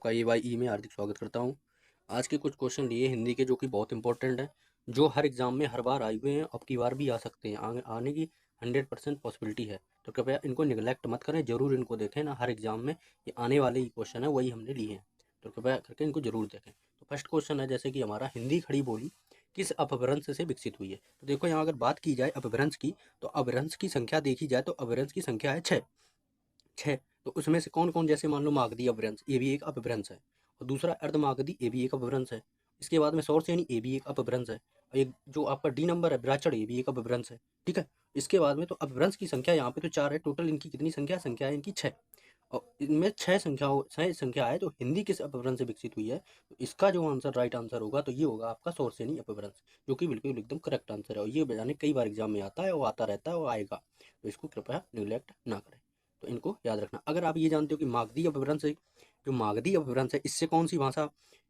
आपका AYE में हार्दिक स्वागत करता हूँ। आज के कुछ क्वेश्चन लिए हिंदी के जो कि बहुत इंपॉर्टेंट हैं, जो हर एग्जाम में हर बार आए हुए हैं, अब की बार भी आ सकते हैं, आने की 100% पॉसिबिलिटी है। तो कृपया इनको निगलेक्ट मत करें, जरूर इनको देखें ना। हर एग्जाम में ये आने वाले ही क्वेश्चन है, वही हमने लिए हैं, तो कृपया करके इनको जरूर देखें। तो फर्स्ट क्वेश्चन है जैसे कि हमारा, हिंदी खड़ी बोली किस अपभ्रंश से विकसित हुई है। तो देखो यहाँ अगर बात की जाए अपभ्रंश की, तो अपभ्रंश की संख्या देखी जाए तो अपभ्रंश की संख्या है 6। तो उसमें से कौन कौन, जैसे मान लो मागधी अपभ्रंश, ये भी एक अपभ्रंश है, और दूसरा अर्धमागधी, ये भी एक अपभ्रंश है। इसके बाद में सौरसेनी, ये भी एक अपभ्रंश है, और एक जो आपका डी नंबर है ब्राचड़, ये भी एक अपभ्रंश है। ठीक है। इसके बाद में तो अपभ्रंश की संख्या यहाँ पे तो 4 है, टोटल इनकी कितनी संख्या है इनकी 6, और इनमें 6 संख्या है। तो हिंदी किस अपभ्रंश से विकसित हुई है, तो इसका जो आंसर, राइट आंसर होगा तो ये होगा आपका सौरसेनी अपभ्रंश, जो कि बिल्कुल एकदम करेक्ट आंसर है, और ये बजाने कई बार एग्जाम में आता है और आता रहता है और आएगा, तो इसको कृपया निगलेक्ट ना करें। तो इनको याद रखना। अगर आप ये जानते हो कि मागधी अपभ्रंश है, जो मागधी अपभ्रंश है, इससे कौन सी भाषा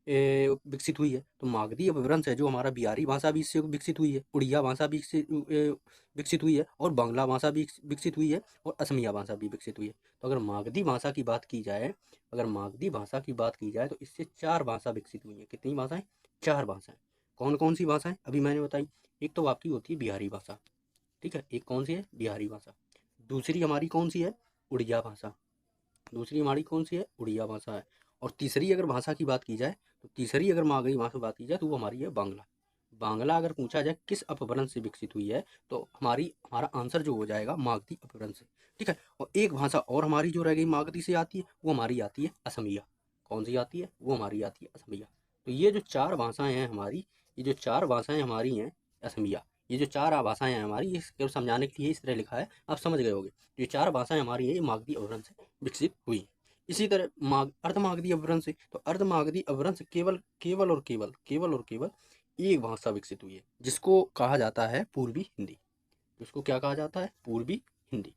विकसित हुई है, तो मागधी अपभ्रंश है जो हमारा बिहारी भाषा भी इससे विकसित हुई है, उड़िया भाषा भी विकसित हुई है, और बांग्ला भाषा भी विकसित हुई है, और असमिया भाषा भी विकसित हुई है। तो अगर मागधी भाषा की बात की जाए, तो इससे 4 भाषा विकसित हुई है। कितनी भाषाएं? 4 भाषाएं। कौन कौन सी भाषाएं अभी मैंने बताई? एक तो आपकी होती है बिहारी भाषा, ठीक है, एक कौन सी है? बिहारी भाषा। दूसरी हमारी कौन सी है? उड़िया भाषा। दूसरी हमारी कौन सी है? उड़िया भाषा है। और तीसरी अगर भाषा की बात की जाए, तो तीसरी अगर मागधी भाषा की बात की जाए तो वो हमारी है बांग्ला। बांग्ला अगर पूछा जाए किस अपभ्रंश से विकसित हुई है, तो हमारा आंसर जो हो जाएगा मागधी अपभ्रंश से। ठीक है। और एक भाषा और हमारी जो रह गई मागधी से आती है, वो हमारी आती है असमिया। कौन सी आती है? वो हमारी आती है असमिया। तो ये जो 4 भाषाएं हैं हमारी, ये जो 4 भाषाएं हमारी हैं असमिया, ये जो 4 भाषाएं हैं हमारी, ये केवल समझाने के लिए इस तरह लिखा है, आप समझ गए होगे। ये 4 भाषाएं हमारी हैं, ये मागधी अपभ्रंश से विकसित हुई। इसी तरह अर्धमागधी अपभ्रंश से, तो अर्धमागधी अपभ्रंश केवल केवल और केवल केवल और केवल एक भाषा विकसित हुई है, जिसको कहा जाता है पूर्वी हिंदी। जिसको क्या कहा जाता है? पूर्वी हिंदी।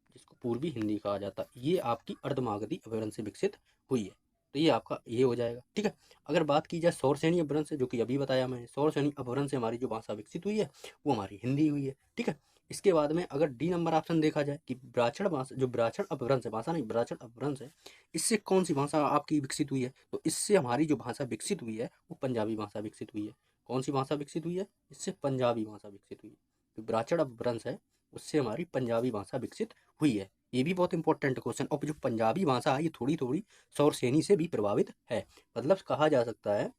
जिसको पूर्वी हिंदी कहा जाता है, ये आपकी अर्धमागधी अपभ्रंश से विकसित हुई है। तो ये आपका ये हो जाएगा। ठीक है। अगर बात की जाए सौरसेनी अपभ्रंश से, जो कि अभी बताया मैंने, सौरसेनी अपभ्रंश से हमारी जो भाषा विकसित हुई है, वो हमारी हिंदी हुई है। ठीक है। इसके बाद में अगर डी नंबर ऑप्शन देखा जाए कि ब्राह्मण भाषा, जो ब्राह्मण अपभ्रंश है, भाषा नहीं, ब्राह्मण अपभ्रंश है, इससे कौन सी भाषा आपकी विकसित हुई है, तो इससे हमारी जो भाषा विकसित हुई है वो पंजाबी भाषा विकसित हुई है। कौन सी भाषा विकसित हुई है? इससे पंजाबी भाषा विकसित हुई है। जो ब्राह्मण अपभ्रंश है, उससे हमारी पंजाबी भाषा विकसित हुई है। ये भी बहुत इंपॉर्टेंट क्वेश्चन। और जो पंजाबी भाषा है, ये थोड़ी थोड़ी सौरसेनी से भी प्रभावित है। मतलब कहा जा सकता है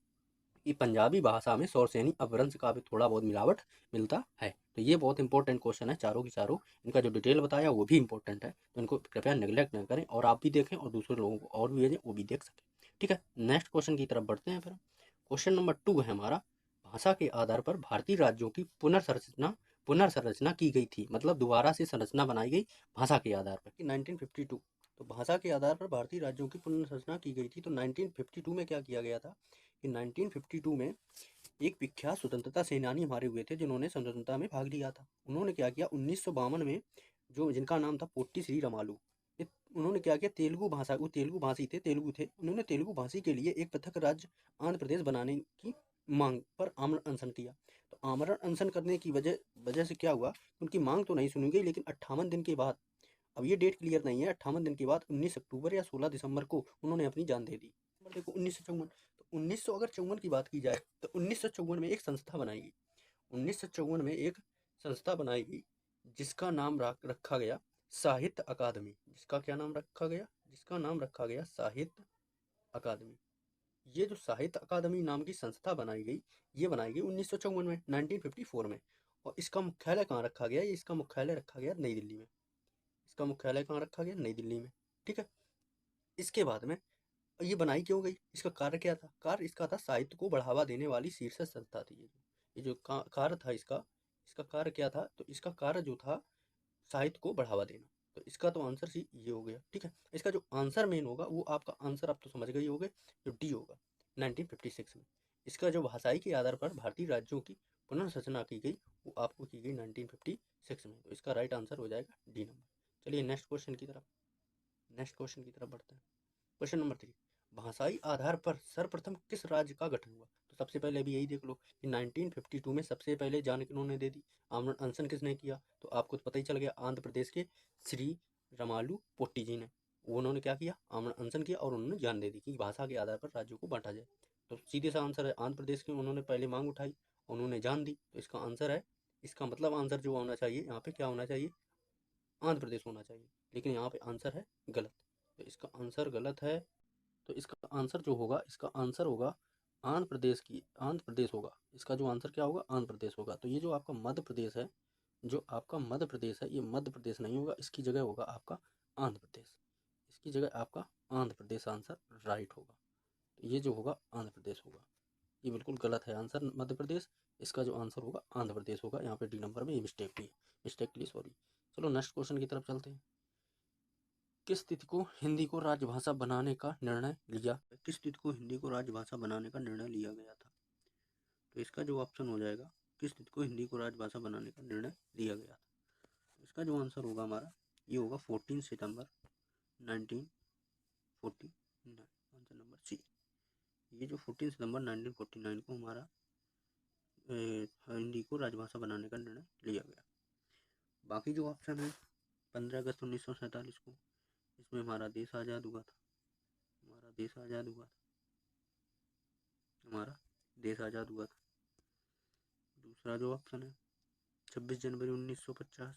कि पंजाबी भाषा में सौरसेनी अपभ्रंश का भी थोड़ा बहुत मिलावट मिलता है। तो ये बहुत इंपॉर्टेंट क्वेश्चन है, चारों की चारों। इनका जो डिटेल बताया वो भी इंपॉर्टेंट है, तो इनको कृपया नेग्लेक्ट न करें, और आप भी देखें और दूसरे लोगों को और भी भेजें, वो भी देख सकें। ठीक है। नेक्स्ट क्वेश्चन की तरफ बढ़ते हैं फिर। क्वेश्चन नंबर 2 है हमारा, भाषा के आधार पर भारतीय राज्यों की पुनर्संरचना की गई थी, मतलब दोबारा से संरचना बनाई गई भाषा के आधार पर, कि 1952। तो भाषा के आधार पर भारतीय राज्यों की पुनर्संरचना की गई थी। तो 1952 में क्या किया गया था कि 1952 में एक विख्यात स्वतंत्रता सेनानी हमारे हुए थे, जिन्होंने स्वतंत्रता में भाग लिया था। उन्होंने क्या किया 1952 में, जो जिनका नाम था पोट्टी श्री रामालू, उन्होंने क्या किया, तेलुगु भाषा, वो तेलुगु भाषी थे, तेलुगु थे, उन्होंने तेलुगु भाषी के लिए एक पृथक राज्य आंध्र प्रदेश बनाने की मांग पर आमरण अनशन किया। तो आमरण अनशन करने की वजह वजह से क्या हुआ, उनकी मांग तो नहीं सुनी गई, लेकिन 58 दिन के बाद, अब ये डेट क्लियर नहीं है, 58 दिन के बाद 19 अक्टूबर या 16 दिसंबर को उन्होंने अपनी जान दे दी। देखो 1954, तो 1900 अगर 54 की बात की जाए, तो 1954 में एक संस्था बनाई गई। 1954 में एक संस्था बनाई गई, जिसका नाम रखा गया साहित्य अकादमी। जिसका क्या नाम रखा गया? जिसका नाम रखा गया साहित्य अकादमी। ये जो साहित्य अकादमी नाम की संस्था बनाई गई, ये बनाई गई 1954 में, 1954 में। और इसका मुख्यालय कहाँ रखा गया? ये इसका मुख्यालय रखा गया नई दिल्ली में। इसका मुख्यालय कहाँ रखा गया? नई दिल्ली में। ठीक है। इसके बाद में ये बनाई क्यों गई? इसका कार्य क्या था? कार्य इसका था साहित्य को बढ़ावा देने वाली शीर्ष संस्था थी। ये जो कार्य था इसका, इसका कार्य क्या था? तो इसका कार्य जो था साहित्य को बढ़ावा देना। तो इसका तो आंसर सी ये हो गया। ठीक है। इसका जो आंसर मेन होगा, वो आपका आंसर आप तो समझ गए होगे, जो डी होगा 1956 में। इसका जो भाषाई के आधार पर भारतीय राज्यों की पुनर्रचना की गई, वो आपको की गई 1956 में। तो इसका राइट आंसर हो जाएगा डी नंबर। चलिए नेक्स्ट क्वेश्चन की तरफ बढ़ते हैं। क्वेश्चन नंबर 3, भाषाई आधार पर सर्वप्रथम किस राज्य का गठन हुआ? तो सबसे पहले अभी यही देख लो कि 1952 में सबसे पहले जान किन्होंने दे दी, आमरण अनशन किसने किया? तो आपको तो पता ही चल गया, आंध्र प्रदेश के श्री रामालू पोट्टी जी ने। उन्होंने क्या किया, अनशन किया और उन्होंने जान दे दी कि भाषा के आधार पर राज्यों को बांटा जाए। तो सीधे सा आंसर है आंध्र प्रदेश की उन्होंने पहले मांग उठाई, उन्होंने जान दी, तो इसका आंसर है, इसका मतलब आंसर जो होना चाहिए यहाँ पे क्या होना चाहिए, आंध्र प्रदेश होना चाहिए, लेकिन यहाँ पे आंसर है गलत। तो इसका आंसर गलत है। तो इसका आंसर जो होगा, इसका आंसर होगा आंध्र प्रदेश होगा। इसका जो आंसर क्या होगा, आंध्र प्रदेश होगा। तो ये जो आपका मध्य प्रदेश है, जो आपका मध्य प्रदेश है, ये मध्य प्रदेश नहीं होगा, इसकी जगह होगा आपका आंध्र प्रदेश। इसकी जगह आपका आंध्र प्रदेश आंसर राइट होगा। तो ये जो होगा आंध्र प्रदेश होगा। ये बिल्कुल गलत है आंसर मध्य प्रदेश। इसका जो आंसर होगा आंध्र प्रदेश होगा। यहाँ पे डी नंबर में ये मिस्टेक हुई, मिस्टेक के लिए सॉरी। चलो नेक्स्ट क्वेश्चन की तरफ चलते हैं। किस तिथि को हिंदी को राजभाषा बनाने का निर्णय लिया, किस तिथि को हिंदी को राजभाषा बनाने का निर्णय लिया गया था? तो इसका जो ऑप्शन हो जाएगा, किस तिथि को हिंदी को राजभाषा बनाने का निर्णय लिया गया था। तो इसका जो आंसर होगा हमारा, ये होगा 14 सितंबर 1949, आंसर नंबर सी। ये जो 14 सितंबर 1949 को हमारा हिंदी को राजभाषा बनाने का निर्णय लिया गया। बाकी जो ऑप्शन है 15 अगस्त 1947 को, इसमें हमारा देश आज़ाद हुआ था, हमारा देश आज़ाद हुआ था, हमारा देश आज़ाद हुआ था। दूसरा जो ऑप्शन है 26 जनवरी 1950,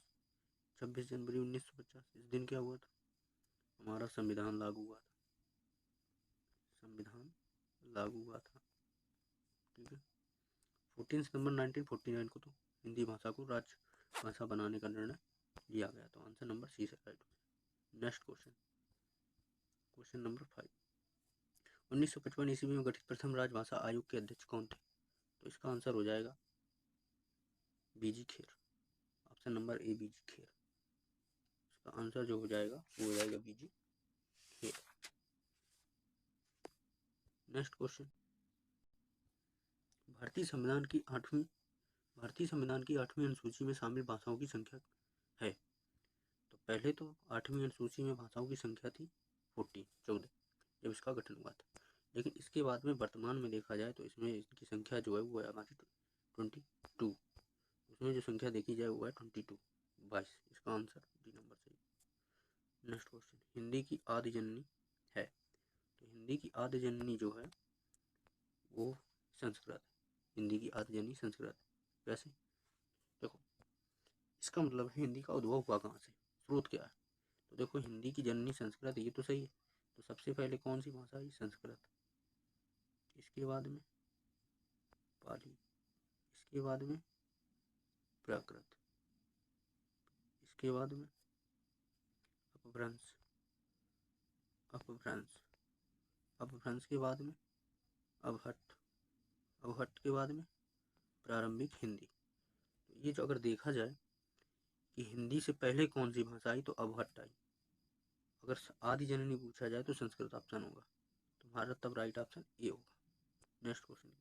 26 जनवरी 1950, इस दिन क्या हुआ था, हमारा संविधान लागू हुआ था, संविधान लागू हुआ था। ठीक है। 14 सितंबर 1949 को तो हिंदी भाषा को राजभाषा बनाने का निर्णय लिया गया। तो आंसर नंबर सी से right. Next question, question number 5। 1955 ईस्वी में गठित प्रथम राजभाषा आयोग के अध्यक्ष कौन थे? तो इसका आंसर हो जाएगा बीजी खेर, ऑप्शन नंबर ए बीजी खेर। इसका आंसर जो हो जाएगा वो हो जाएगा बीजी खेर। नेक्स्ट क्वेश्चन, भारतीय संविधान की 8वीं अनुसूची में शामिल भाषाओं की संख्या है। तो पहले तो 8वीं अनुसूची में भाषाओं की संख्या थी 14 जब इसका गठन हुआ था, लेकिन इसके बाद में वर्तमान में देखा जाए तो इसमें इसकी संख्या जो है वो है हमारी 22। उसमें जो संख्या देखी जाए वो है 22। इसका आंसर डी नंबर सही। नेक्स्ट क्वेश्चन, हिंदी की आदि जननी है। तो हिंदी की आदि जननी जो है वो संस्कृत है। हिंदी की आदि जननी संस्कृत है। वैसे देखो, इसका मतलब हिंदी का उद्भव हुआ कहाँ से, स्रोत क्या है? तो देखो, हिंदी की जननी संस्कृत है, ये तो सही है। तो सबसे पहले कौन सी भाषा आई, संस्कृत। इसके बाद में पाली, इसके बाद में प्राकृत, इसके बाद में अपभ्रंश, अपभ्रंश, अपभ्रंश के बाद में अवहट्ठ, अवहट्ठ के बाद में प्रारंभिक हिंदी। तो ये जो अगर देखा जाए कि हिंदी से पहले कौन सी भाषा आई, तो अवहट्ठ आई। अगर आदि जननी पूछा जाए तो संस्कृत ऑप्शन होगा। तो हमारा तब राइट ऑप्शन ए होगा। नेक्स्ट क्वेश्चन,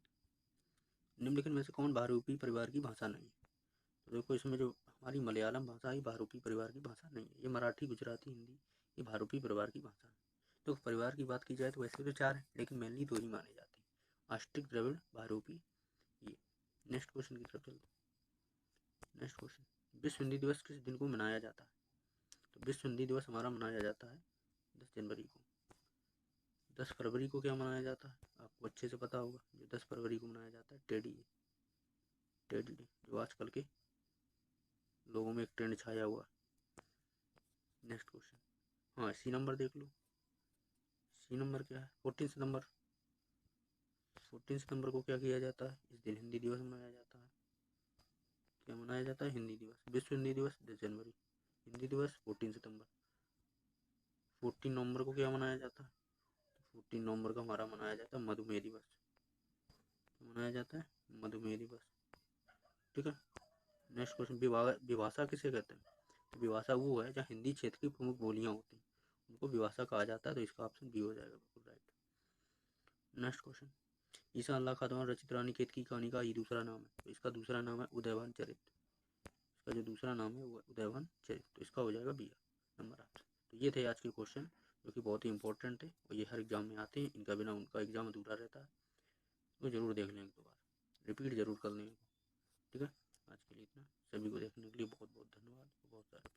निम्नलिखित में से कौन बहुरूपी परिवार की भाषा नहीं है? तो देखो, इसमें जो हमारी मलयालम भाषा है बहुरूपी परिवार की भाषा नहीं है। ये मराठी, गुजराती, हिंदी, ये बहुरूपी परिवार की भाषा है। तो परिवार की बात की जाए तो वैसे तो 4 है, लेकिन मेनली 2 ही माने जाते हैं, ऑस्ट्रिक, द्रविड़, बहुरूपी, ये। नेक्स्ट क्वेश्चन की तरफ चलते हैं। नेक्स्ट क्वेश्चन, विश्व हिंदी दिवस किस दिन को मनाया जाता है? तो विश्व हिंदी दिवस हमारा मनाया जाता है 10 जनवरी को। 10 फरवरी को क्या मनाया जाता है, आपको अच्छे से पता होगा। जो 10 फरवरी को मनाया जाता है टेडी डे, टेडी डे, जो आजकल के लोगों में एक ट्रेंड छाया हुआ है। नेक्स्ट क्वेश्चन, हाँ सी नंबर देख लो। सी नंबर क्या है, 14 सितंबर। 14 सितंबर को क्या किया जाता है, इस दिन हिंदी दिवस मनाया जाता है। क्या मनाया जाता है, हिंदी दिवस। विश्व हिंदी दिवस 10 जनवरी, हिंदी दिवस 14 सितंबर। 14 नवंबर को क्या मनाया जाता है, 14 नवंबर को हमारा मनाया जाता है मधुमेह दिवस। मनाया जाता है मधुमेह दिवस। ठीक है। नेक्स्ट क्वेश्चन, विभाषा किसे कहते हैं? तो विभाषा वो है जहाँ हिंदी क्षेत्र की प्रमुख बोलियां होती हैं, उनको विभाषा कहा जाता है। तो इसका ऑप्शन बी हो जाएगा, बिल्कुल राइट। नेक्स्ट क्वेश्चन, ईसा अल्लाह खान द्वारा रचित रानीखेत की कहानी का ये दूसरा नाम है। तो इसका दूसरा नाम है उदयभान चरित। इसका जो दूसरा नाम है वो उदयभान चरित। तो इसका हो जाएगा बी नंबर ऑप्शन। तो ये थे आज के क्वेश्चन, जो कि बहुत ही इंपॉर्टेंट है और ये हर एग्जाम में आते हैं। इनका बिना उनका एग्जाम अधूरा रहता है। तो जरूर देख लें, एक दो बार रिपीट जरूर कर लें। ठीक है। आज के लिए इतना। सभी को देखने के लिए बहुत बहुत धन्यवाद, बहुत सारे